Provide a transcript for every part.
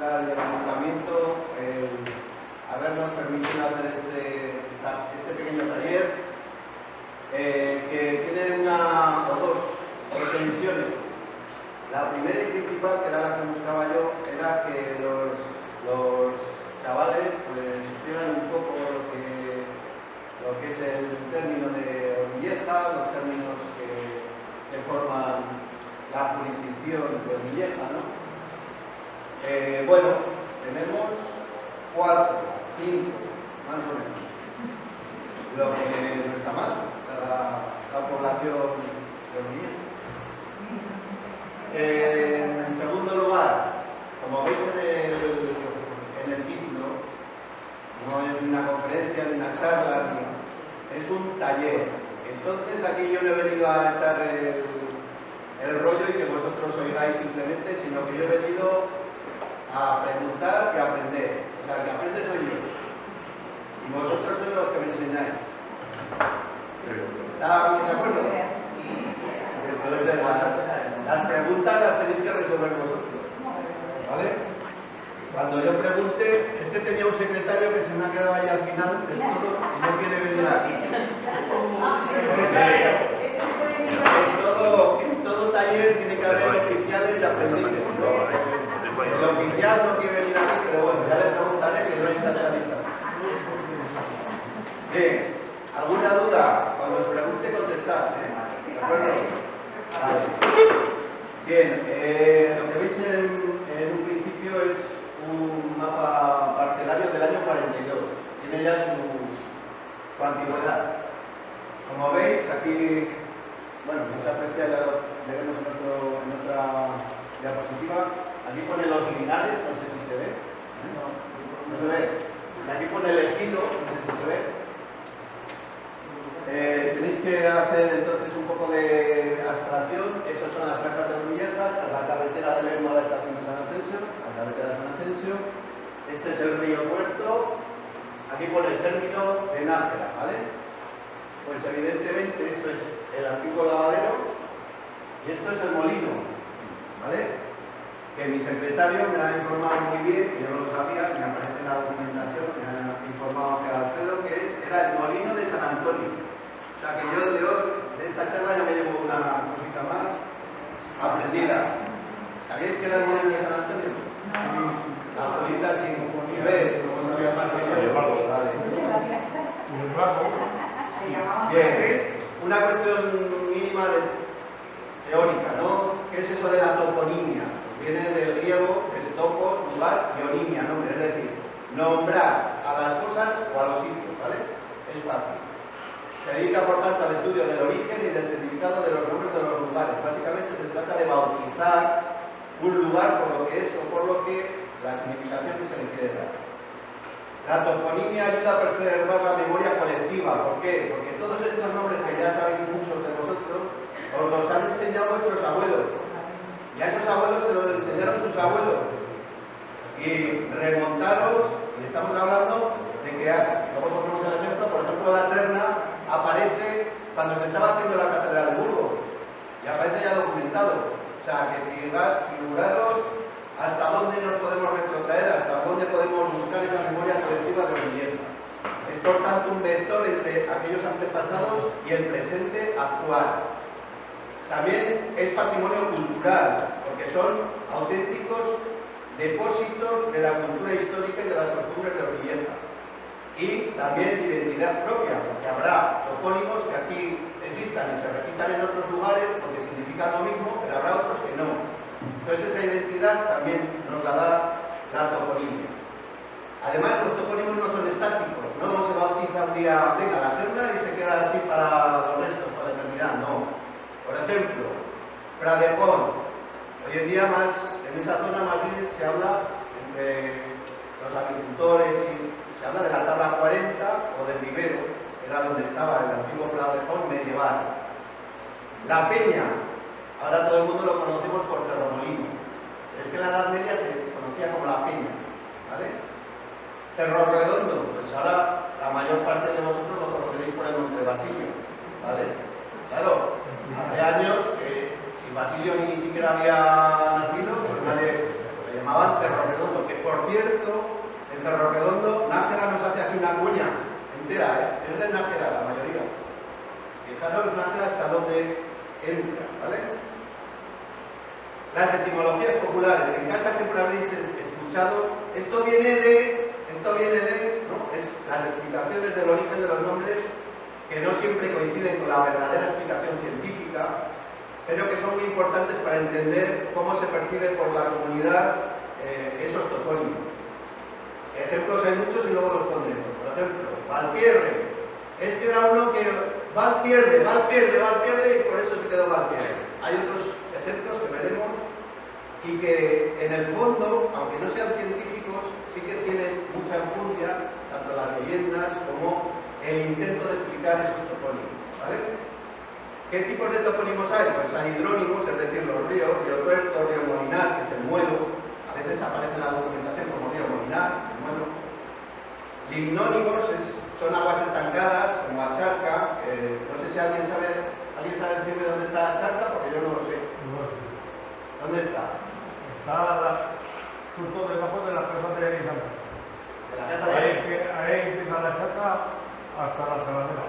del Ayuntamiento habernos permitido hacer este pequeño taller que tiene una o dos pretensiones. La primera y principal, que era la que buscaba yo, era que los chavales pues supieran un poco lo que es el término de Orvilleja, los términos que forman la jurisdicción de Orvilleja, ¿no? Bueno, tenemos 4, 5, más o menos, lo que no está mal para la población de Orvilleja. En segundo lugar, como veis en el título, no es ni una conferencia, ni una charla, es un taller. Entonces aquí yo no he venido a echar el rollo y que vosotros oigáis simplemente, sino que yo he venido a preguntar y a aprender. O sea, el que aprende soy yo. Y vosotros sois los que me enseñáis. ¿Estamos de acuerdo? Entonces, las preguntas las tenéis que resolver vosotros. ¿Vale? Cuando yo pregunte, es que tenía un secretario que se me ha quedado ahí al final del todo y no quiere venir aquí. En todo taller tiene que haber oficiales y aprendices, ¿no? El oficial no quiere venir aquí, pero bueno, ya le preguntaré que no hay tanta distancia. Bien, ¿alguna duda? Cuando os pregunte, contestad, ¿eh? ¿De acuerdo? Vale. Bien, lo que veis en un principio es un mapa parcelario del año 42. Tiene ya su antigüedad. Como veis, aquí, bueno, no se aprecia, ya lo veremos en otra diapositiva. Aquí pone los linares, no sé si se ve. No se ve. Y aquí pone el ejido, no sé si se ve. Tenéis que hacer entonces un poco de abstracción. Esas son las casas de Orvilleja, la carretera del Lerma a la estación de San Asensio, la carretera de San Asensio. Este es el río Puerto. Aquí pone el término de Nájera, ¿vale? Pues evidentemente esto es el antiguo lavadero y esto es el molino, ¿vale? Que mi secretario me ha informado muy bien, que yo no lo sabía, me aparece en la documentación, me ha informado Ángel Alfredo, que era el molino de San Antonio. O sea que yo de esta charla ya me llevo una cosita más aprendida. ¿Sabéis que era el molino de San Antonio? La bolita sin nivel, no sabía más que eso. Vale. Bien, una cuestión mínima teórica, ¿no? ¿Qué es eso de la toponimia? Pues viene del griego, que es topos, lugar, y onimia, nombre, es decir, nombrar a las cosas o a los sitios, ¿vale? Es fácil. Se dedica, por tanto, al estudio del origen y del significado de los nombres de los lugares. Básicamente se trata de bautizar un lugar por lo que es o por lo que es la significación que se le quiere dar. La toponimia ayuda a preservar la memoria colectiva. ¿Por qué? Porque todos estos nombres que ya sabéis muchos de vosotros, os los han enseñado vuestros abuelos. Y a esos abuelos se los enseñaron sus abuelos. Y remontaros, y estamos hablando de que, luego ponemos el ejemplo, por ejemplo, la Serna aparece cuando se estaba haciendo la Catedral de Burgos. Y aparece ya documentado. O sea, que figuraros hasta dónde nos podemos retrotraer, hasta dónde podemos buscar esa memoria colectiva de Orvilleja. Es por tanto un vector entre aquellos antepasados y el presente actual. También es patrimonio cultural, porque son auténticos depósitos de la cultura histórica y de las costumbres de Orvilleja. Y también identidad propia, porque habrá topónimos que aquí existan y se repitan en otros lugares porque significan lo mismo, pero habrá otros que no. Entonces esa identidad también nos la da la toponimia. Además, los topónimos no son estáticos, no se bautiza un día, venga, la Serna y se queda así para los restos, para la eternidad, no. Por ejemplo, Pradejón. Hoy en día más, en esa zona más bien se habla entre los agricultores y se habla de la tabla 40 o del vivero, que era donde estaba el antiguo Pradejón medieval. La Peña. Ahora todo el mundo lo conocemos por Cerro-Molino. Es que en la Edad Media se conocía como la Peña, ¿vale? Cerro Redondo, pues ahora la mayor parte de vosotros lo conoceréis por el Monte de Basilio, ¿vale? Claro, hace años que si Basilio ni siquiera había nacido, pues nadie lo llamaban Cerro Redondo, que por cierto, en Cerro Redondo, Nájera nos hace así una cuña entera, es de Nájera la mayoría. Fijaros Nájera hasta donde entra, ¿vale? Las etimologías populares, que en casa siempre habréis escuchado, esto viene de, ¿no? Es las explicaciones del origen de los nombres que no siempre coinciden con la verdadera explicación científica, pero que son muy importantes para entender cómo se percibe por la comunidad esos topónimos. Ejemplos hay muchos y luego los pondremos. Por ejemplo, Valpierre. Es que era uno que Valpierde, y por eso se quedó Valpierre. Hay otros ejemplos que veremos y que en el fondo, aunque no sean científicos, sí que tienen mucha enjundia, tanto las leyendas como el intento de explicar esos topónimos, ¿vale? ¿Qué tipos de topónimos hay? Pues hay hidrónimos, es decir, los ríos, Río Tuerto, Río Molinar, que es el Muelo, a veces aparece en la documentación como Río Molinar, el Muelo. Limnónimos son aguas estancadas, como Acharca, no sé si alguien sabe decirme dónde está Acharca, porque yo no lo sé. No sé. ¿Dónde está? Está justo debajo de la casa de Elisandra. ¿De la casa de Ahí empieza la chata hasta la calavera.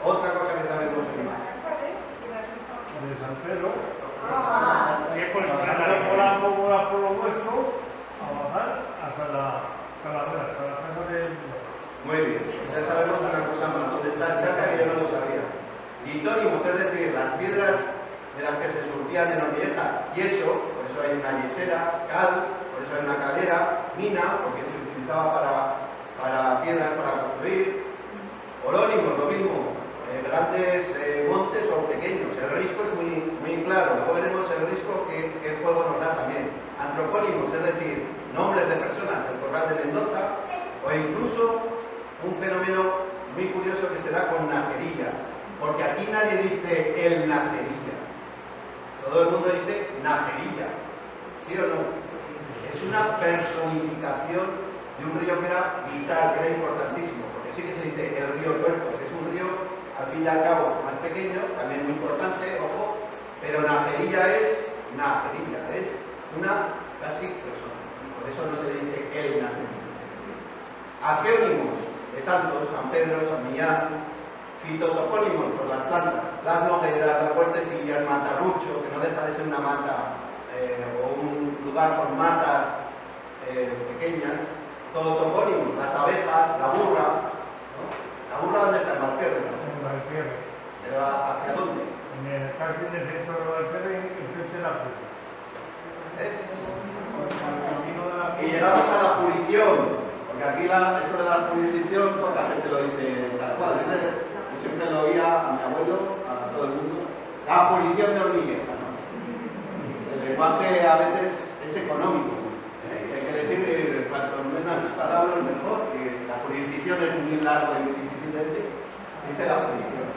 Otra cosa que sabemos en Mar. De San Pedro. Y es por Por lo nuestro, a bajar hasta la calavera, hasta la casa de Elisandra. Muy bien, ya sabemos una cosa más. ¿Dónde está Chaca? Que yo no lo sabía. Litónimos, es decir, las piedras de las que se surtían en Orvieja, yeso, por eso hay una yesera, cal, por eso hay una calera, mina, porque se utilizaba para piedras para construir. Orónimos, lo mismo, grandes montes o pequeños. El risco es muy claro. Luego veremos el risco que juego nos da también. Antropónimos, es decir, nombres de personas, el Corral de Mendoza, o incluso un fenómeno muy curioso que se da con Najerilla, porque aquí nadie dice el Najerilla, todo el mundo dice Najerilla, ¿sí o no? Es una personificación de un río que era vital, que era importantísimo, porque sí que se dice el río Tuerto, que es un río al fin y al cabo más pequeño, también muy importante, ojo, pero Najerilla es Najerilla, es una casi persona, por eso no se dice el Najerilla. Arqueónimos de santos, San Pedro, San Millán. Fitotopónimos por las plantas, las nogueras, las huertecillas, matarrucho, que no deja de ser una mata o un lugar con matas pequeñas. Zootopónimos, las abejas, la burra, ¿no? ¿La burra dónde está? En Valpierre, ¿no? En Valpierre. ¿Pero hacia dónde? En el jardín del centro de Valpierre, enfrente de la puerta. Y llegamos a la jurisdicción, porque aquí eso de la jurisdicción, poca gente lo dice tal cual, ¿verdad? Yo siempre lo oía a mi abuelo, a todo el mundo. La jurisdicción de Orvieja, ¿no? El lenguaje a veces es económico, ¿eh? Hay que decir que cuanto menos palabras mejor, que la jurisdicción es muy larga y muy difícil de decir, se dice la jurisdicción.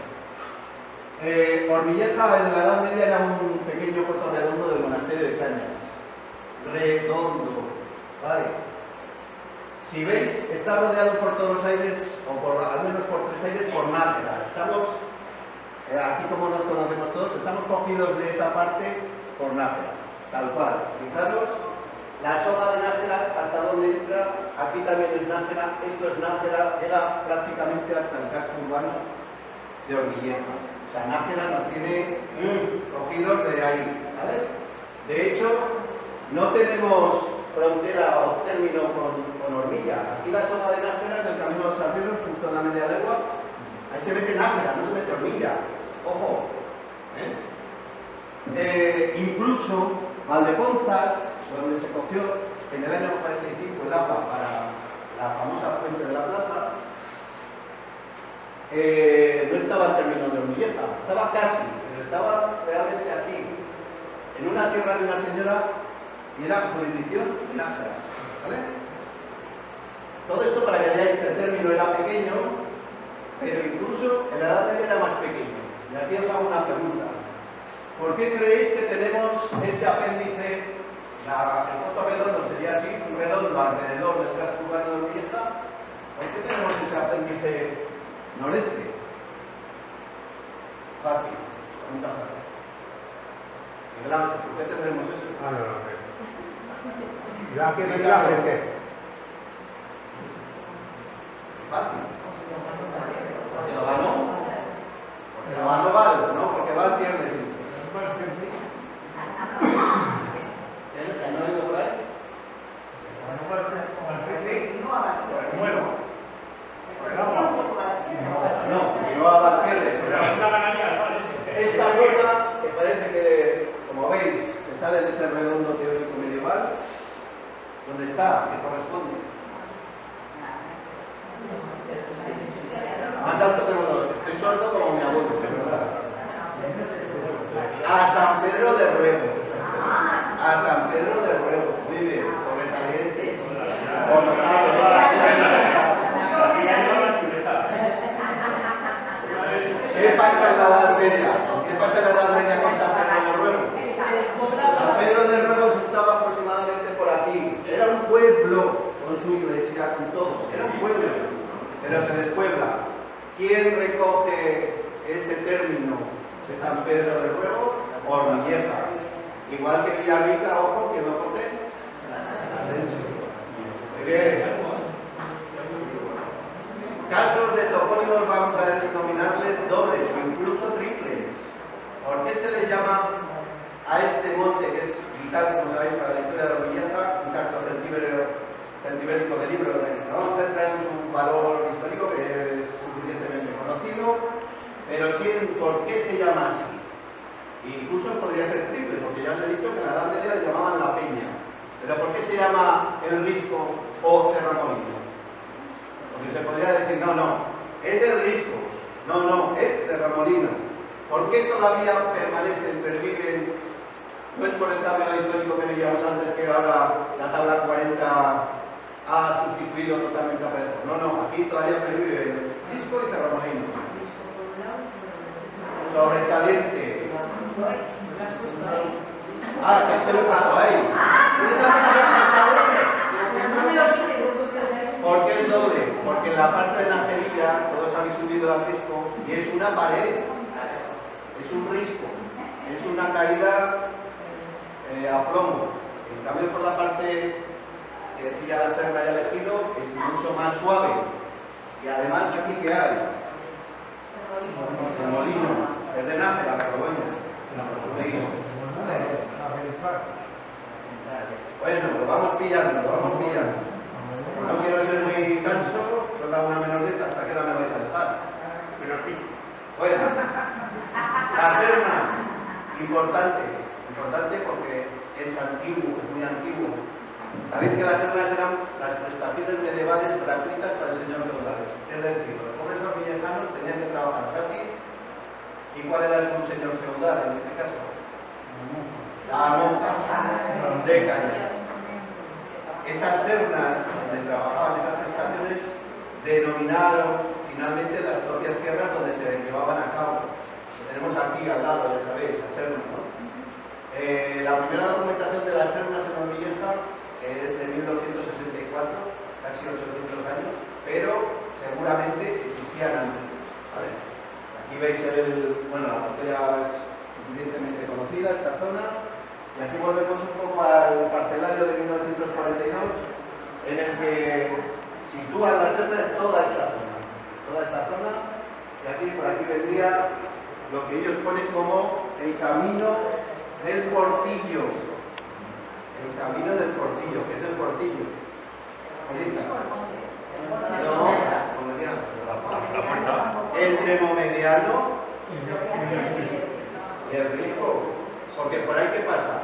Orvieja en la Edad Media era un pequeño coto redondo del monasterio de Cañas. Redondo, ¿vale? Si veis, está rodeado por todos los aires, o al menos por tres aires, por Nájera. Estamos, aquí como nos conocemos todos, estamos cogidos de esa parte por Nájera, tal cual. Fijaros, la soga de Nájera, hasta donde entra, aquí también es Nájera, esto es Nájera, llega prácticamente hasta el casco urbano de Orvieja. O sea, Nájera nos tiene cogidos de ahí, ¿vale? De hecho, no tenemos frontera o término con Ormilla. Aquí la soga de Nájera, en el camino de los Sardinos, justo en la media legua, ahí se mete Nájera, no se mete Ormilla. Ojo. Incluso Valdeponzas, donde se cogió en el año 45 el agua para la famosa fuente de la plaza, no estaba en término de Ormilleja, estaba casi, pero estaba realmente aquí, en una tierra de una señora, y era jurisdicción de Nájera, ¿vale? Todo esto para que veáis que el término era pequeño, pero incluso en la Edad Media era más pequeño. Y aquí os hago una pregunta. ¿Por qué creéis que tenemos este apéndice? El coto redondo sería así, un redondo alrededor del casco urbano de Orvieja. ¿Por qué tenemos ese apéndice noreste? Fácil, pregunta fácil. Miguel Ángel, ¿por qué tendremos eso? Ah, no, no. ¿Ya quién es la gente? Fácil. Porque lo ganó. Porque lo ganó Val, ¿no? Porque Val pierde siempre. ¿No ha ido por ahí? No, que no va a pierde. Esta zona, que parece que, como veis, se sale de ese redondo teórico medieval, ¿dónde está? ¿Qué corresponde? Más alto que nosotros. Estoy sordo como mi abuelo, es verdad. A San Pedro de Ruego. A San Pedro de Ruego. Muy bien, sobresaliente. ¿Qué pasa en la Edad Media? ¿Qué pasa en la Edad Media con San Pedro de Ruego? San Pedro de Ruego estaba aproximadamente por aquí. Era un pueblo con su iglesia, con todo. Era un pueblo, pero se despuebla. ¿Quién recoge ese término de San Pedro de Ruego? Ormilleja. Igual que Villarrica, ojo, que lo coge Asensio. Muy bien. Casos de topónimos vamos a denominarles dobles o incluso triples. ¿Por qué se le llama a este monte, que es vital, como sabéis, para la historia de Ormilleja, un castro celtibérico de libro? No vamos a entrar en su valor histórico, que es suficientemente conocido, pero sí en por qué se llama así. Incluso podría ser triple, porque ya os he dicho que en la Edad Media le llamaban la Peña. Pero ¿por qué se llama el Risco o Cerramolino? Porque se podría decir, no, es el Risco, no, es Cerramolino. ¿Por qué todavía perviven? No es por el cambio histórico que veíamos antes, que ahora la tabla 40 ha sustituido totalmente a Pedro. No, aquí todavía pervive el Risco y Cerramolino. Sobresaliente. Que este lo he puesto ahí. ¿Por qué es doble? Porque en la parte de Najerilla todos habéis subido al risco y es una pared, es un risco, es una caída a plomo. En cambio, por la parte que pilla la Serra y el Ejido es mucho más suave. Y además, aquí que hay el molino, es de Nájera, pero bueno. Bueno, lo vamos pillando. No quiero ser muy canso, son la 1:10, ¿hasta qué hora me vais a dejar? Pero aquí. Bueno, la Serna, importante porque es antiguo, es muy antiguo. Sabéis que las Sernas eran las prestaciones medievales gratuitas para el señor feudales. Es decir, los pobres ormillejanos tenían que trabajar gratis. ¿Y cuál era su señor feudal en este caso? La monja de Cañas. Esas sernas donde trabajaban esas prestaciones denominaron finalmente las propias tierras donde se llevaban a cabo. Lo tenemos aquí al lado, ya sabéis, la serna, ¿no? La primera documentación de las sernas en Ormilleja es de 1264, casi 800 años, pero seguramente existían antes, ¿vale? Aquí veis la foto ya es suficientemente conocida, esta zona. Y aquí volvemos un poco al parcelario de 1942, en el que sitúan la serna en toda esta zona. Y aquí, por aquí vendría lo que ellos ponen como el camino del Portillo. El camino del Portillo. ¿Qué es el Portillo? Entre Momediano y el Risco. Porque por ahí, ¿qué pasa?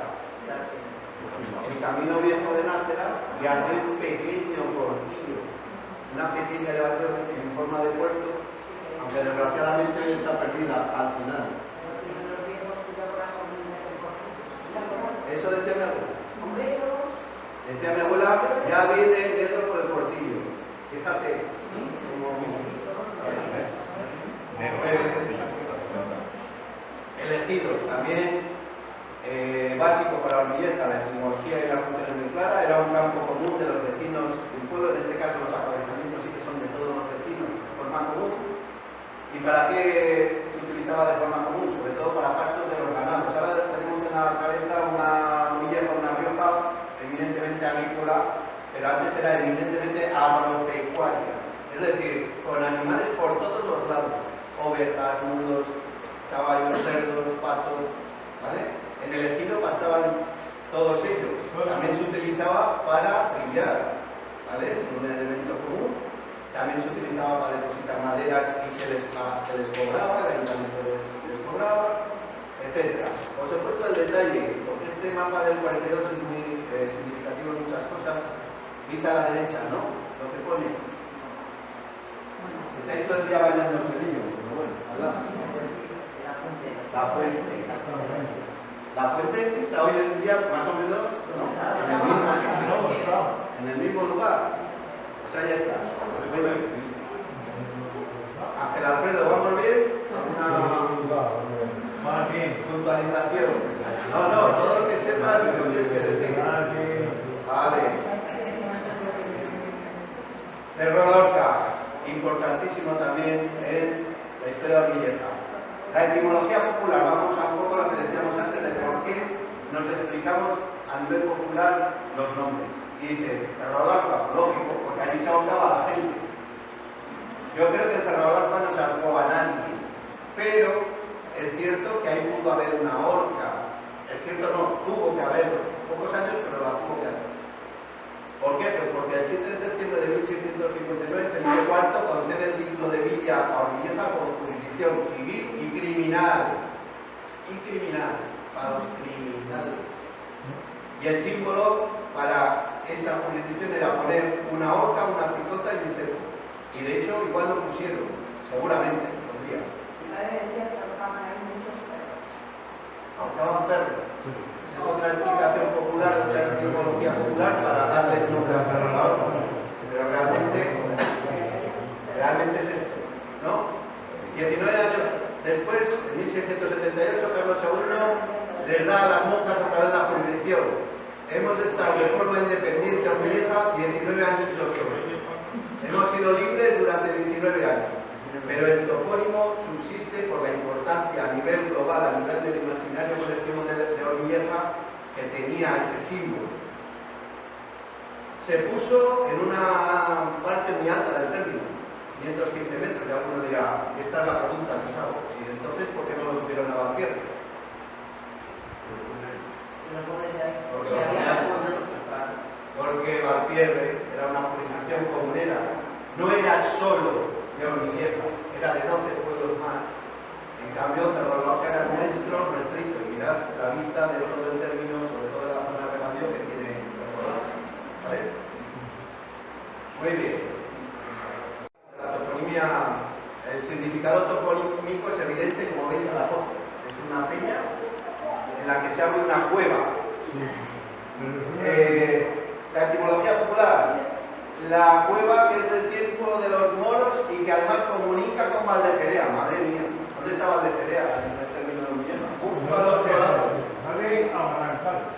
El camino viejo de Nájera y hace un pequeño portillo, una pequeña elevación en forma de puerto, aunque desgraciadamente hoy está perdida al final. Eso decía mi abuela. Decía mi abuela, ya viene negro por el portillo. Fíjate. Elegido también. Básico para Ormilleja, la etimología y la función es muy clara, era un campo común de los vecinos de un pueblo, en este caso los aprovechamientos sí que son de todos los vecinos de forma común. ¿Y para qué se utilizaba de forma común? Sobre todo para pastos de los ganados. Ahora tenemos en la cabeza una Ormilleja, una Rioja eminentemente eminentemente agrícola, pero antes era eminentemente agropecuaria. Es decir, con animales por todos los lados. Ovejas, mulos, caballos, cerdos, patos, ¿vale? En el ejido pastaban todos ellos. También se utilizaba para trillar, ¿vale? Es un elemento común. También se utilizaba para depositar maderas y se les cobraba, el ayuntamiento les cobraba, etc. Os he puesto el detalle, porque este mapa del 42 es muy significativo en muchas cosas. Veis a la derecha, ¿no? Lo que pone. Estáis todo el día bailando el solillo, pero bueno, al lado. La fuente. La fuente está hoy en día más o menos, ¿no? En el mismo sitio, en el mismo lugar. O sea, ya está. Ángel Alfredo, ¿vamos bien? Más bien. Puntualización. No, todo lo que sepas me lo tienes que decir. Vale. Cerro Lorca, importantísimo también en la historia de Orvilleja. La etimología popular, vamos a un poco a lo que decíamos antes de por qué nos explicamos a nivel popular los nombres. Y dice, Cerro Lorca, lógico, porque allí se ahorcaba la gente. Yo creo que en Cerro Lorca no se ahorcó a nadie, pero es cierto que ahí pudo haber una horca. Es cierto, no, tuvo que haberlo. Pocos años, pero la tuvo que haber. ¿Por qué? Pues porque el 7 de septiembre de 1659 Felipe IV concede el título de villa a Orvilleja con jurisdicción civil y criminal. Y criminal, para los criminales. Y el símbolo para esa jurisdicción era poner una horca, una picota y un cepo. Y de hecho, igual lo pusieron, seguramente, podría. Mi padre decía que ahorcaban ahí muchos perros. Ahorcaban perros. Es otra explicación popular, otra etimología popular para darle el nombre a Cerro Lorca. Pero realmente es esto, ¿no? 19 años después, en 1678, Carlos II les da a las monjas otra vez la jurisdicción. Hemos estado de forma independiente en Orvilleja 19 añitos solo. Hemos sido libres durante 19 años, pero el topónimo subsiste por la importancia a nivel global, a nivel del imaginario colectivo de Orvilleja, que tenía ese símbolo. Se puso en una parte muy alta del término, 515 metros, y alguno dirá, esta es la pregunta que os hago, y entonces, ¿por qué no lo subieron a Valpierre? Porque Valpierre era una jurisdicción comunera, no era solo de Orvilleja, era de 12 pueblos más. En cambio, Cerro Lorca era nuestro, nuestrito, y mirad la vista de todo el término, sobre todo de la zona de regadío que tiene Cerro Lorca. ¿Vale? Muy bien. La toponimia, el significado toponímico es evidente, como veis en la foto. Es una peña en la que se abre una cueva. La etimología popular, la cueva que es del tiempo de los moros y que además comunica con Valdeferea. Madre mía, ¿dónde está Valdeferea en el término de Orvilleja? Justo al otro lado. Sale a Barrancales.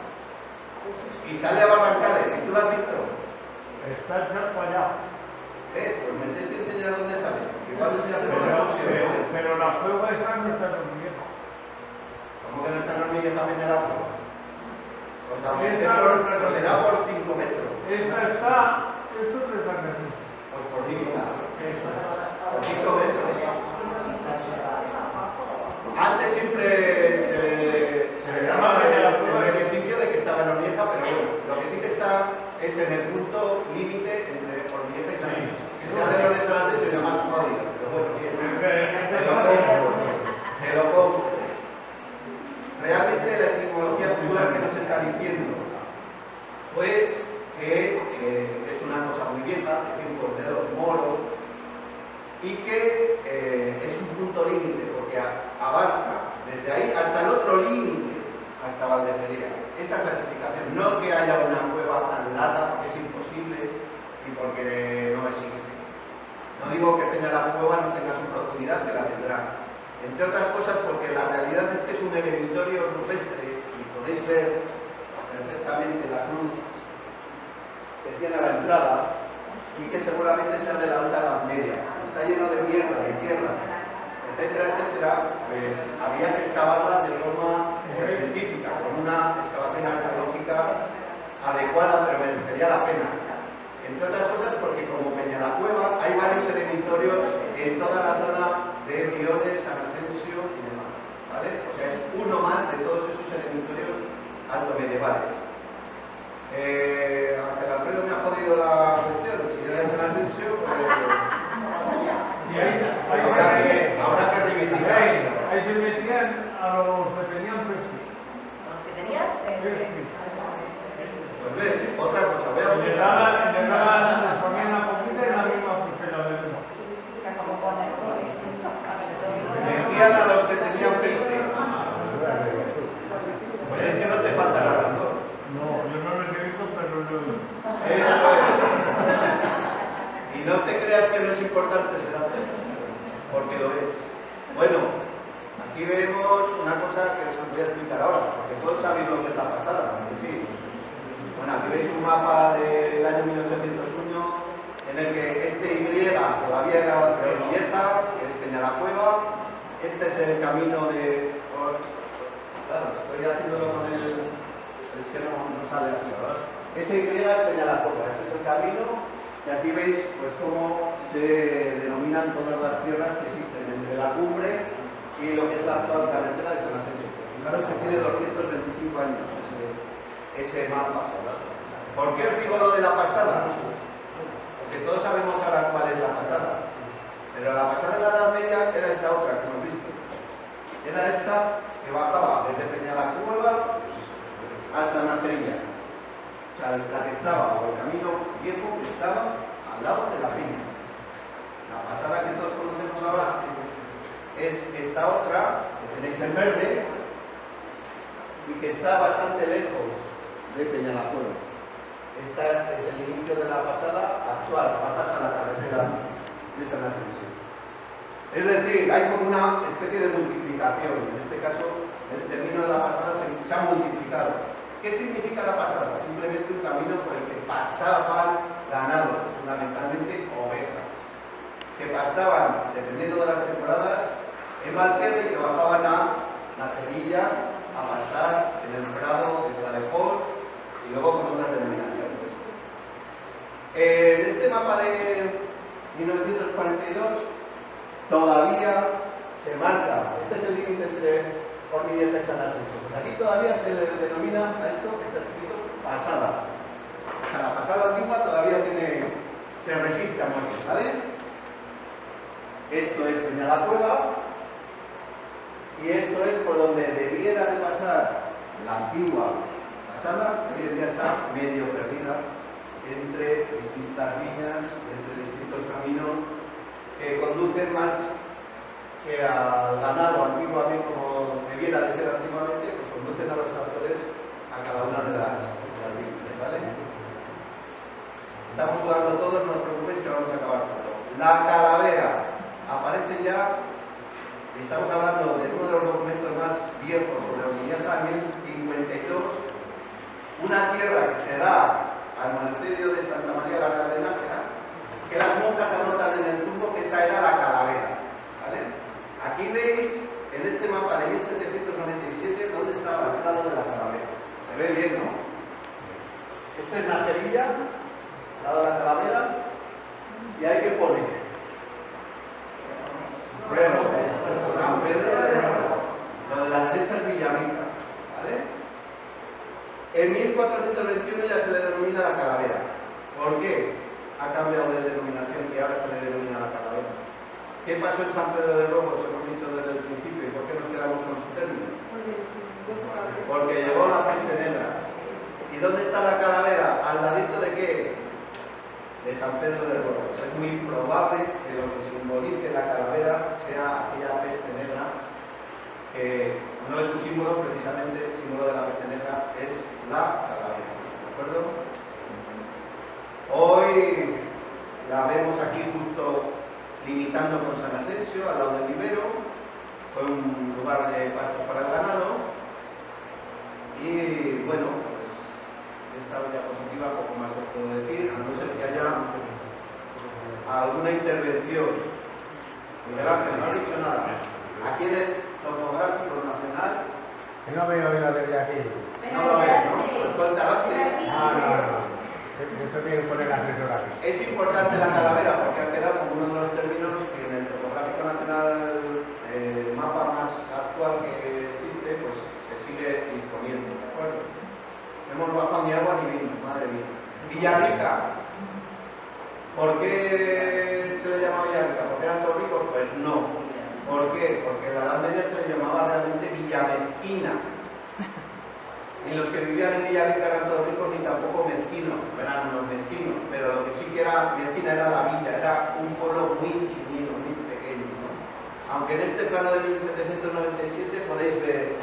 Y sale a Barrancales, ¿y tú lo has visto? Está echado para allá. Pues me tienes que enseñar dónde sale. Igual es que hacemos la excursión. Pero la cueva esa no está en Orvilleja. ¿Cómo que no está en Orvilleja Peñalazo? Pues a Esta pues será por 5 metros. Esta está, esto es de San Jesús. Pues por 5 metros. Eso. Por 5 metros. Antes siempre se le daba el beneficio de que estaba en Orvilleja, pero bueno, lo que sí que está es en el punto límite entre Orvilleja y San Jesús. Si sea de los de San Jesús ya más jodido, pero bueno, bien. Te lo compro. Realmente la etimología popular que nos está diciendo, pues que es una cosa muy vieja, de tiempos de los moros, y que es un punto límite, porque abarca desde ahí hasta el otro límite, hasta Valdeferea. Esa es la explicación, no que haya una cueva tan larga, porque es imposible y porque no existe. No digo que Peña la Cueva no tenga su profundidad, que la tendrá. Entre otras cosas porque la realidad es que es un eremitorio rupestre y podéis ver perfectamente la cruz que tiene a la entrada y que seguramente sea de la Alta Edad Media. Está lleno de mierda, de tierra, etcétera, etcétera. Pues había que excavarla de forma científica, con una excavación arqueológica adecuada, pero merecería la pena. Entre otras cosas porque como Peñalacueva hay varios eremitorios en toda la zona de Briones, San Asensio y demás, ¿vale? O sea, es uno más de todos esos eremitorios altomedievales. Ángel Alfredo me ha jodido la cuestión, si yo era de San Asensio, pues Y habrá que reivindicar. ahí se metían a los que tenían prestigio. Los que tenían, Pues ves, otra cosa, voy a Les apuntar. daban, les ponían la comida en la misma costela de luz. Metían a los que tenían peste. Pues es que no te falta la razón. No, yo no les he visto, pero yo... Eso es. Y no te creas que no es importante ese dato, porque lo es. Bueno, aquí vemos una cosa que os voy a explicar ahora, porque todos sabéis lo que es la pasada, ¿no? Sí. Bueno, aquí veis un mapa del año 1801 en el que este Y todavía era de Orvieja, que es Peñalacueva. Este es el camino de... Claro, estoy haciéndolo con el... Es que no sale aquí, ¿verdad? Ese Y es Peñalacueva, ese es el camino. Y aquí veis pues cómo se denominan todas las tierras que existen entre la cumbre y lo que es la actual carretera de San Asensio. Fijaros que tiene 225 años ese mapa. ¿Por qué os digo lo de la pasada? Porque todos sabemos ahora cuál es la pasada. Pero la pasada en la Edad Media era esta otra que hemos visto. Era esta que bajaba desde Peñalacueva hasta Nacerilla. O sea, la que estaba, o el camino viejo que estaba al lado de la Peña. La pasada que todos conocemos ahora es esta otra, que tenéis en verde, y que está bastante lejos de Peñalacueva. Esta es el inicio de la pasada actual, baja hasta la carretera de San Asensio. Es decir, hay como una especie de multiplicación. En este caso, el término de la pasada se ha multiplicado. ¿Qué significa la pasada? Simplemente un camino por el que pasaban ganados, fundamentalmente ovejas, que pastaban, dependiendo de las temporadas, en Valverde y que bajaban a Nacerilla a pastar en el prado de Tadejón y luego con otras denominaciones. En este mapa de 1942 todavía se marca, este es el límite entre Orvieja y San Asensio. Pues aquí todavía se le denomina a esto que está escrito pasada. O sea, la pasada antigua todavía se resiste a morir, ¿vale? Esto es Peñalacueva y esto es por donde debiera de pasar la antigua pasada, que hoy en día está medio perdida entre distintas viñas, entre distintos caminos que conducen más que al ganado antiguamente, como debiera de ser antiguamente, pues conducen a los tractores a cada una de las viñas, ¿vale? Estamos jugando todos, no os preocupéis que vamos a acabar todo. La calavera aparece ya, y estamos hablando de uno de los documentos más viejos sobre Orvieja, 1052, una tierra que se da al monasterio de Santa María la Real de Nájera, que las monjas anotan en el tumbo que esa era la calavera, ¿vale? Aquí veis, en este mapa de 1797, dónde estaba el lado de la calavera. Se ve bien, ¿no? Esta es Nacerilla, al lado de la calavera, y hay que poner Ruego, San Pedro de Ruego. Lo de la derecha es Villarrica, ¿vale? En 1421 ya se le denomina la calavera. ¿Por qué ha cambiado de denominación y ahora se le denomina la calavera? ¿Qué pasó en San Pedro de Ruego, os hemos dicho desde el principio, y por qué nos quedamos con su término? Porque llegó la peste negra. ¿Y dónde está la calavera? ¿Al ladito de qué? De San Pedro de Ruego. O sea, es muy probable que lo que simbolice la calavera sea aquella peste negra, que no es un símbolo, precisamente el símbolo de la peste negra es la calavera. ¿De acuerdo? Hoy la vemos aquí justo limitando con San Asensio, al lado del vivero. Fue un lugar de pastos para el ganado. Y bueno, pues esta diapositiva poco más os puedo decir, a no ser que haya alguna intervención. Miguel Ángel, no has dicho nada. Aquí en el topográfico nacional. Que no veo yo desde aquí. No lo ves, ¿no? Pues ponte adelante. No. Esto tiene que poner el asesor aquí. Es importante la calavera porque ha quedado como uno de los términos que en el topográfico nacional, el mapa más actual que existe, pues se sigue disponiendo, ¿de acuerdo? Hemos bajado ni agua ni vino, madre mía. Villarrica. ¿Por qué se le llama Villarrica? ¿Porque eran todos ricos? Pues no. ¿Por qué? Porque en la Edad Media se le llamaba realmente Villamezquina. Ni los que vivían en Villarrica eran todos ricos, ni tampoco mezquinos, eran unos mezquinos, pero lo que sí que era mezquina era la villa, era un pueblo muy chiquino, muy pequeño, ¿no? Aunque en este plano de 1797 podéis ver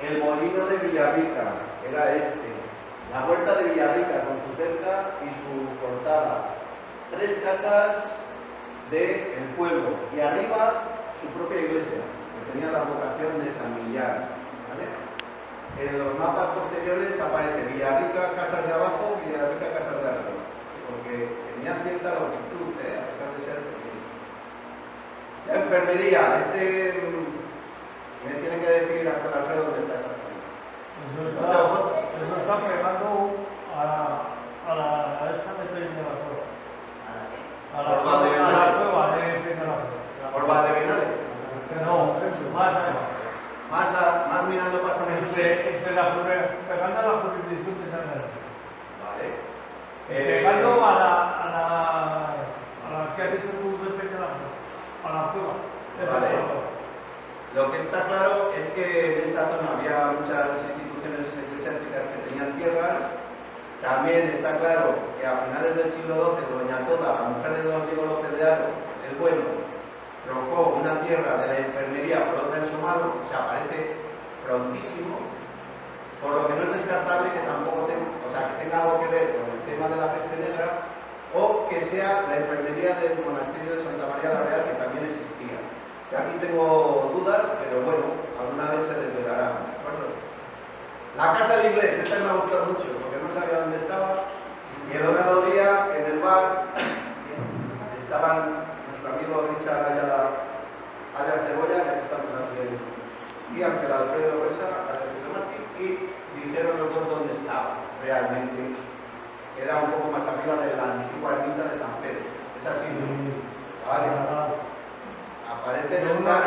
el molino de Villarrica, era este, la huerta de Villarrica con su cerca y su portada, 3 casas del pueblo y arriba su propia iglesia, que tenía la vocación de San Millán, ¿vale? En los mapas posteriores aparece Villarrica, casas de abajo, Villarrica, casas de arriba, porque tenía cierta longitud, a pesar de ser pequeño. La enfermería, me tiene que decir Alfredo dónde está exactamente. Eso está pegando a esta de Peña Por Valdebenales. a la cueva de Peña Por Valdebenales. No, Más mirando para San José. pegando a la jurisdicción de San Lorenzo. Vale. Pegando a la que ha dicho tú de Peña a la cueva. Vale. Lo que está claro es que en esta zona había muchas instituciones eclesiásticas que tenían tierras. También está claro que a finales del siglo XII, doña Toda, la mujer de don Diego López de Haro, el bueno, trocó una tierra de la enfermería por otra en Somalo, o sea, aparece prontísimo, por lo que no es descartable que tampoco tenga algo que ver con el tema de la peste negra, o que sea la enfermería del monasterio de Santa María la Real, que también existía. Y aquí tengo dudas, pero bueno, alguna vez se desvelará, ¿de acuerdo? La casa del inglés, esta me ha gustado mucho, porque no sabía dónde estaba, y el otro día, en el bar, estaban nuestro amigo Richard Ayala Cebolla, ya que estamos así, y Ángel Alfredo Resa, y dijeron los dos dónde estaba realmente. Era un poco más arriba de la antigua ermita de San Pedro. Es así, ¿no? Vale. Aparece en el plano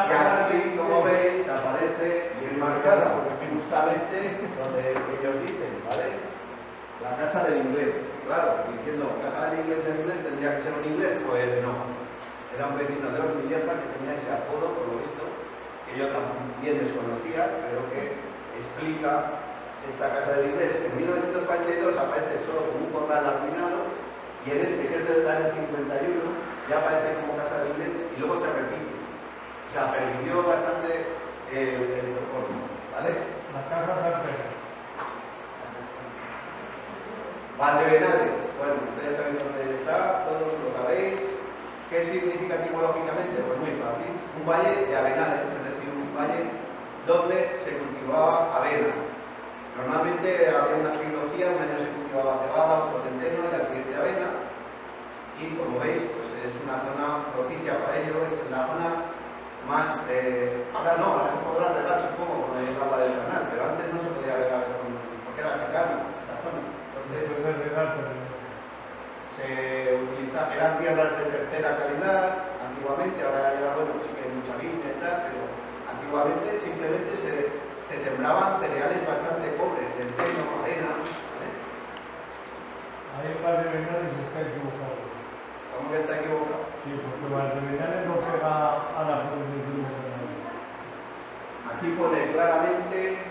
y aquí, como veis, aparece bien marcada, justamente donde ellos dicen, ¿vale? La casa del inglés. Claro, diciendo casa del inglés en inglés tendría que ser un inglés, pues no. Era un vecino de Ormilleja que tenía ese apodo, por lo visto, que yo también desconocía, pero que explica esta casa del inglés, que en 1942 aparece solo como un corral arruinado, y en este, que es del año 51, ya aparece como casa del inglés y luego se repite. O sea, perdió bastante el topónimo, ¿vale? La casa San Valdebenales, bueno, ustedes saben dónde está, todos lo sabéis. ¿Qué significa etimológicamente? Pues muy fácil, un valle de arenales, es decir, un valle donde se cultivaba avena. Normalmente había una trilogía, un año se cultivaba cebada, otro centeno y la siguiente avena. Y como veis, pues es una zona propicia para ello, es la zona más... ahora no, ahora se podrá regar, supongo, con el agua del canal, pero antes no se podía regar porque era secano esa zona. Entonces, eran tierras de tercera calidad antiguamente, ahora ya, bueno, sí que hay mucha viña y tal, pero antiguamente simplemente se sembraban cereales bastante pobres, centeno, avena, ¿vale? Ahí en Valdebenales está equivocado. ¿Cómo que está equivocado? Sí, porque Valdebenales no pega a la jurisdicción de San Lorenzo. Aquí pone claramente...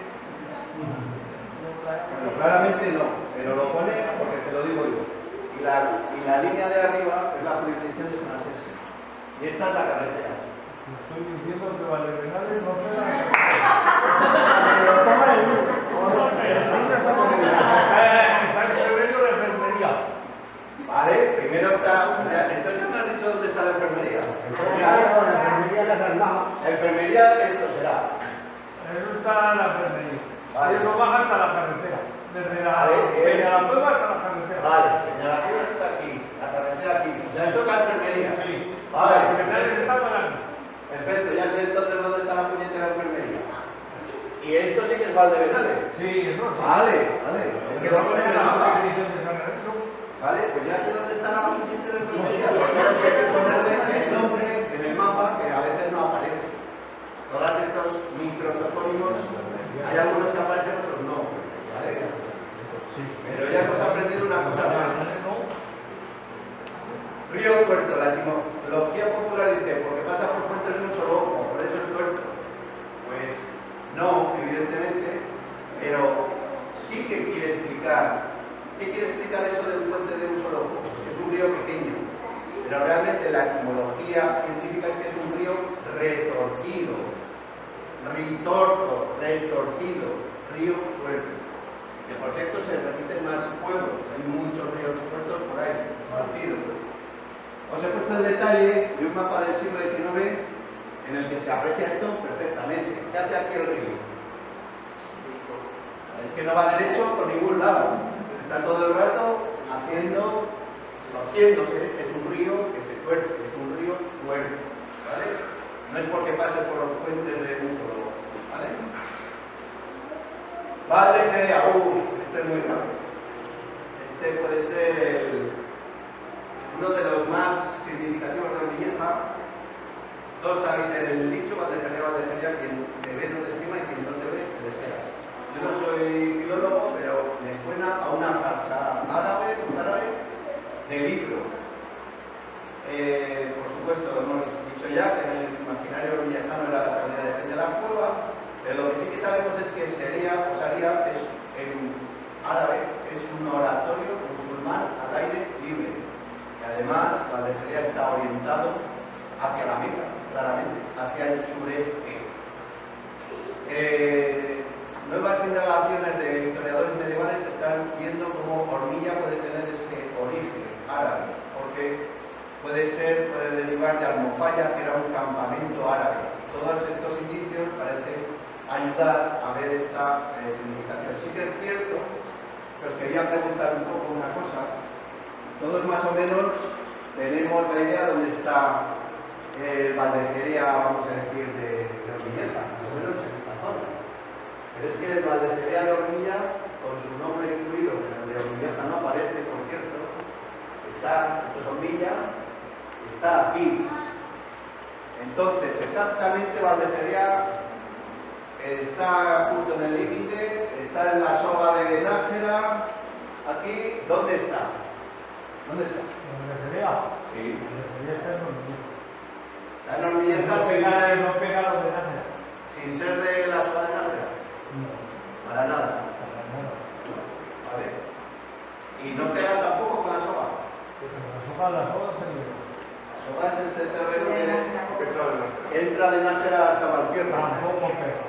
Bueno, claramente no, pero lo pone porque te lo digo yo. Y la línea de arriba es la jurisdicción de San Asensio. Y esta es la carretera. Estoy diciendo que Valdebenales no pega. Está en febrero de enfermería. Vale, primero está... O sea, entonces no has dicho dónde está la enfermería. Enfermería, esto será. Eso está en la enfermería. Vale. Eso baja hasta la carretera. Desde la Vale, la cueva hasta la carretera. Vale, la cueva está aquí, la carretera aquí. O sea, esto es la enfermería. Sí. Vale, Valdebenales está pagando. perfecto, ya sé entonces dónde está la puñetera enfermería. Y Y esto sí que es Valdebenales. Sí, eso sí. Vale, vale. Es que lo pone en el mapa. Definición de San Lorenzo. Vale, pues ya sé dónde está la pendiente de enfermería. Lo que pasa es que hay que ponerle el nombre en el mapa que a veces no aparece. Todos estos microtopónimos, hay algunos que aparecen, otros no. ¿Vale? Pero ya hemos aprendido una cosa más. Río Tuerto, la etimología popular dice, porque pasa por puentes de un solo ojo, por eso es tuerto. Pues no, evidentemente, pero sí que quiere explicar. ¿Qué quiere explicar eso del puente de un solo ojo? Pues que es un río pequeño. Pero realmente la etimología científica es que es un río retorcido. Ritorto, retorcido, río tuerto. Que por cierto se repiten más pueblos, hay muchos ríos tuertos por ahí, conocidos. Os he puesto el detalle de un mapa del siglo XIX en el que se aprecia esto perfectamente. ¿Qué hace aquí el río? Es que no va derecho por ningún lado. Está todo el rato torciéndose. Es un río que se tuerce, es un río tuerto. ¿Vale? No es porque pase por los puentes de un solo. ¿Vale? Valdejerea, este es muy raro. Este puede ser uno de los más significativos de Orvilleja. Todos sabéis el dicho, Valdejerea, quien te ve no te estima y quien no te ve te deseas. Yo no soy filólogo, pero me suena a una farsa árabe de libro. Por supuesto, hemos dicho ya que en el imaginario orvillejano era la salida de Peña la Cueva, pero lo que sí que sabemos es que Osaria es, en árabe, es un oratorio musulmán al aire libre. Y además, Valdejerea está orientado hacia la Meca, claramente, hacia el sureste. Nuevas indagaciones de historiadores medievales están viendo cómo Ormilla puede tener ese origen árabe, porque puede derivar de Almofaya, que era un campamento árabe. Todos estos indicios parecen ayudar a ver esta significación. Sí que es cierto que os quería preguntar un poco una cosa. Todos más o menos tenemos la idea de dónde está Valdejerea, vamos a decir, de Orvilleja, más o menos en esta zona. Pero es que el Valdejerea de Ormilla, con su nombre incluido, que en el de Orvilleja no aparece, por cierto, esto es Ormilla, está aquí. Entonces, exactamente Valdejerea está justo en el límite, está en la soga de Nájera. Aquí, ¿dónde está? ¿Dónde está? ¿Valdejerea? Sí. Valdejerea está en Ormilla. Está en Orvilleja No pega lo de Nájera. sin ser de la soga de Nájera. No. Para nada. Vale. Y no pega tampoco con la soga. La soga La soga es este terreno que entra de Nájera hasta Valpierra. tampoco pega.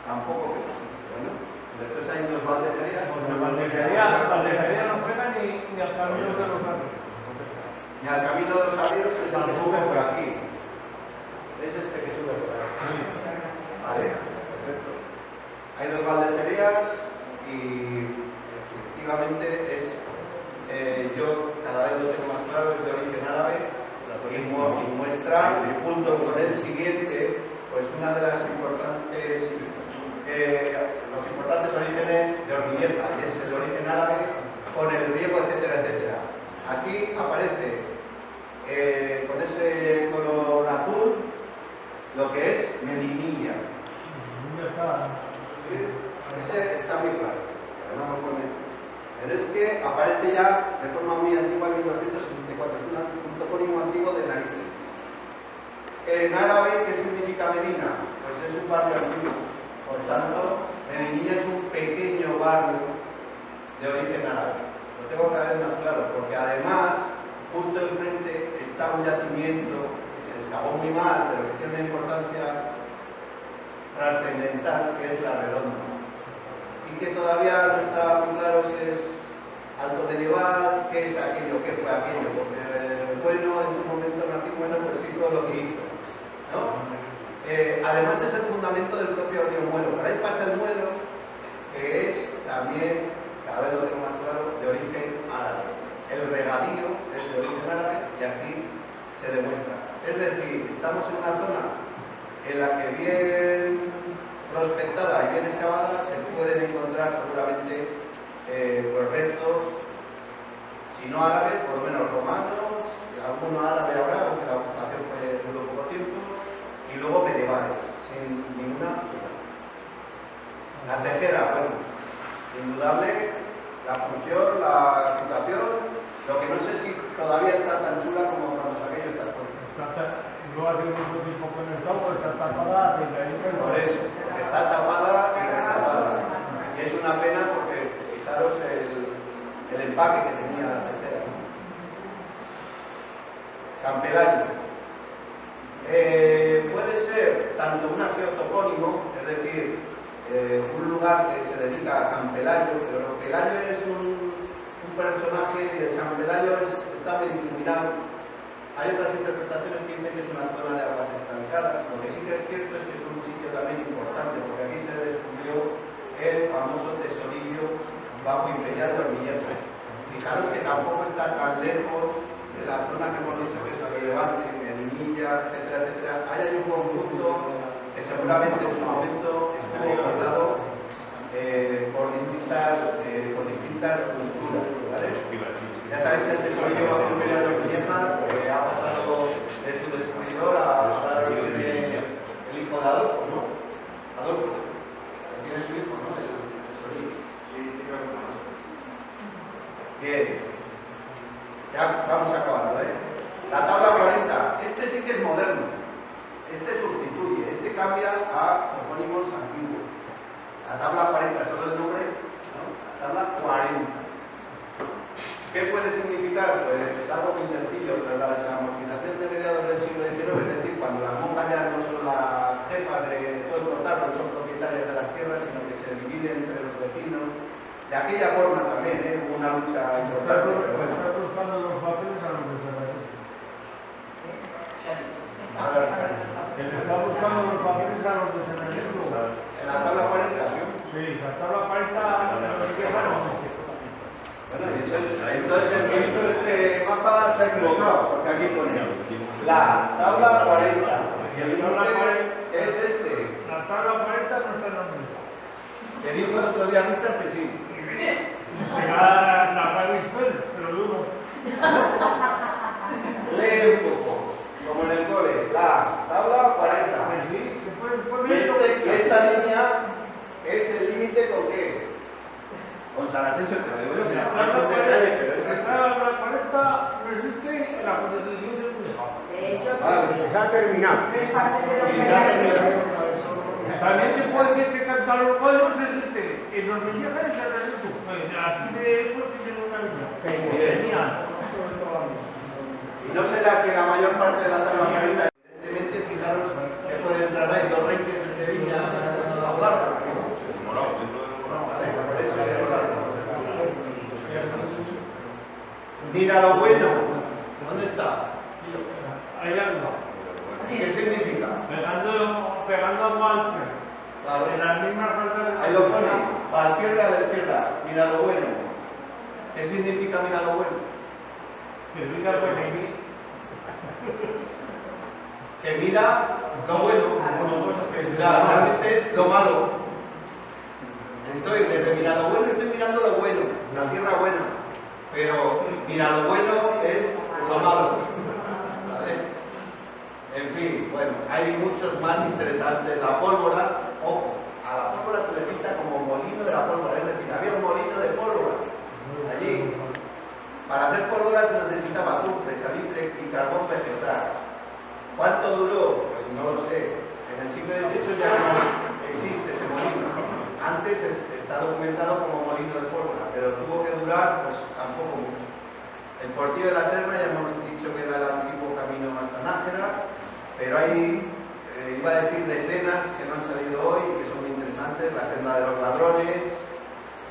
Tampoco pega. Bueno, entonces hay dos Valdejerías. Porque Valdejería no pega ni al camino de los ríos. Ni al camino de los arrieros es el que Tampoco sube por pega. aquí. Es este que sube por aquí. Vale, perfecto. Hay dos Valdejerías y efectivamente yo cada vez lo tengo más claro, es de origen árabe y muestra, junto con el siguiente, pues una de las importantes, los importantes orígenes de Orvilleja, y es el origen árabe con el griego, etcétera, etcétera. Aquí aparece con ese color azul lo que es Medinilla. Ese está muy claro. Pero es que aparece ya de forma muy antigua en 1264. Es un topónimo antiguo de narices. En árabe, ¿qué significa Medina? Pues es un barrio antiguo. Por tanto, Medinilla es un pequeño barrio de origen árabe. Lo tengo cada vez más claro, porque además, justo enfrente está un yacimiento que se excavó muy mal, pero que tiene una importancia trascendental, que es la Redonda. Y que todavía no está muy claro si es alto medieval, qué es aquello, qué fue aquello, porque Bueno en su momento Martín Bueno pues hizo lo que hizo, ¿no? Además es el fundamento del propio río Muelo. Por ahí pasa el Muelo, que es también, cada vez lo tengo más claro, de origen árabe. El regadío es de origen árabe y aquí se demuestra. Es decir, estamos en una zona en la que bien prospectada y bien excavada, se pueden encontrar seguramente pues restos, si no árabes, por lo menos romanos, alguno árabe habrá, aunque la ocupación duró poco tiempo, y luego medievales, sin ninguna duda. La tejera, bueno, indudable, la función, la situación, lo que no sé si todavía está tan chula como cuando saqué yo esta foto. No hace mucho tiempo que no estamos, está tapada, Por eso, porque está tapada y retapada. Y es una pena porque fijaros el empaque que tenía la tejera. Campelario. Puede ser tanto un geotopónimo, es decir, un lugar que se dedica a San Pelayo, pero Pelayo es un personaje, San Pelayo está muy difuminado. Hay otras interpretaciones que dicen que es una zona de aguas estancadas. Lo que sí que es cierto es que es un sitio también importante, porque aquí se descubrió el famoso tesorillo bajo Imperial de Hormiguero. Fijaros que tampoco está tan lejos de la zona que hemos dicho que es relevante, Medinilla, etcétera, etcétera. Ahí hay un conjunto que seguramente en su momento estuvo poblado por distintas culturas, ¿vale? Ya sabéis que el tesorillo bajo Imperial de Hormiguero ha pasado de su descubridor a dar el hijo de Adolfo, ¿no? Adolfo, tiene su hijo, ¿no? El tesorillo. Sí, tiene más. Bien. Ya vamos acabando, ¿eh? La tabla 40. Este sí que es moderno. Este sustituye, este cambia a topónimos antiguos. La tabla 40, solo el nombre, ¿no? La tabla 40. ¿Qué puede significar? Pues algo muy sencillo, tras la desamortización de mediados del siglo XIX, es decir, cuando las monjas ya no son las jefas de todo el cotarro, no son propietarias de las tierras, sino que se dividen entre los vecinos. De aquella forma también, hubo una lucha importante, pero bueno. Está buscando los papeles a los de Serrano. Que le está buscando los papeles a los de Serrano. En la tabla 40. Sí, la tabla 40 Bueno, entonces el que hizo este mapa se ha equivocado, porque aquí pone la tabla 40 y el límite es este. La tabla 40 no está en la mesa. Que dijo el otro día Richard que sí. Será la Paris-Pel, pero duro. Lee un poco, como en el cole, la tabla 40. Sí, después Esta línea es el límite con qué? Con San Asensio, te lo digo yo, mira, no he hecho un detalle, pero es este. La 40 no existe en la constitución de Cuneja. De hecho, Se ha terminado. tres partes de los Y se ha terminado. También te puede decir que cantar los pueblos existe. En los Villegas y San Asensio. Aquí de Puerto tiene una línea. Genial. Y no será que la mayor parte de la tabla 40, evidentemente, fijaros que puede entrar ahí dos renques de viña a lo largo. Vale, por eso es el largo. Mira lo bueno. ¿Dónde está? Ahí anda. ¿Qué significa? Pegando a Walter. Claro. En las mismas faltas de... Ahí lo pone. A la izquierda, a la izquierda. Mira lo bueno. ¿Qué significa mira lo bueno? Que diga que aquí. Que mira lo bueno. O sea, realmente es lo malo. Desde mira lo bueno, estoy mirando lo bueno, la tierra buena. Pero mira lo bueno es lo malo. ¿Vale? En fin, bueno, hay muchos más interesantes. La pólvora, ojo, a la pólvora se le pinta como molino de la pólvora, es decir, había un molino de pólvora allí. Para hacer pólvora se necesitaba azufre, salitre y carbón vegetal. ¿Cuánto duró? Pues no lo sé. En el siglo XVIII ya no existe ese molino. Antes está documentado como molino de pólvora, pero tuvo que durar pues tampoco mucho. El Portillo de la Serna ya hemos dicho que era el antiguo camino hasta Nájera, pero hay, iba a decir, decenas que no han salido hoy y que son muy interesantes. La senda de los ladrones,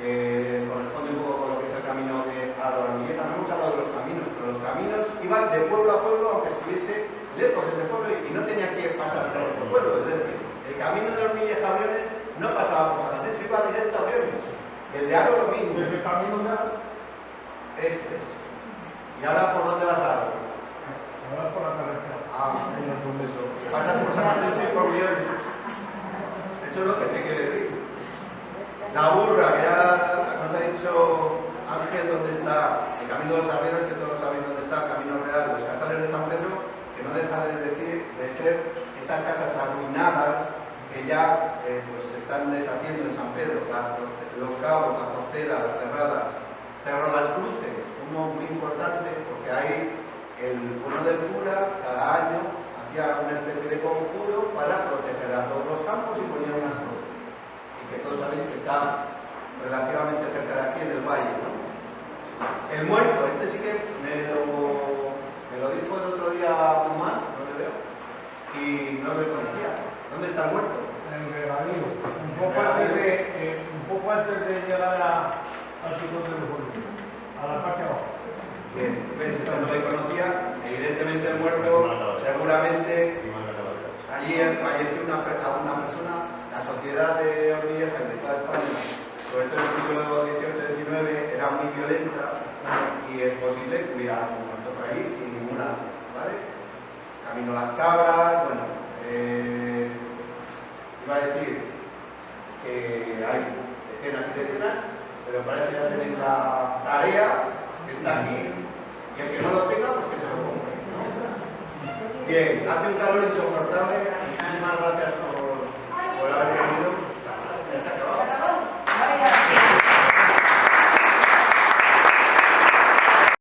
que corresponde un poco con lo que es el camino de Hormiguero. No hemos hablado de los caminos, pero los caminos iban de pueblo a pueblo, aunque estuviese lejos ese pueblo, y no tenía que pasar por otro pueblo. Es decir, el camino de Hormiguero a Briones no pasaba por San Asensio, iba directo a Briones. El de Aro lo mismo. Ese camino ya. Este es. ¿Y ahora por dónde vas a Aro? Ahora por la carretera. Ah, pasas por San Asensio y por Briones. Eso es lo que te quiere decir. La burra, que ya nos ha dicho Ángel dónde está, el Camino de los Arrieros, que todos sabéis dónde está, Camino Real, los casales de San Pedro, que no deja de ser esas casas arruinadas que ya pues se están deshaciendo en San Pedro, los cabos, las costeras, las cerradas, Cerro Las Cruces, uno muy importante porque ahí el bueno del cura cada año hacía una especie de conjuro para proteger a todos los campos y ponía unas cruces. Y que todos sabéis que está relativamente cerca de aquí en el valle, ¿no? El muerto, este sí que me lo dijo el otro día Humán, no le veo, y no le conocía. ¿Dónde está el muerto? En el regadío, un poco antes de llegar al sitio de los olivos, a la parte de abajo. Bien, ves, eso no le conocía. Evidentemente el muerto, seguramente, allí falleció una persona, la sociedad de Orvieja y de toda España, sobre todo en el siglo XVIII-XIX, era muy violenta y es posible que hubiera un muerto por ahí sin ninguna, ¿vale? Camino a las Cabras, bueno, iba a decir que hay decenas y decenas, pero para eso ya tenéis la tarea que está aquí, y el que no lo tenga, pues que se lo compre, ¿no? Bien, hace un calor insoportable, muchísimas gracias por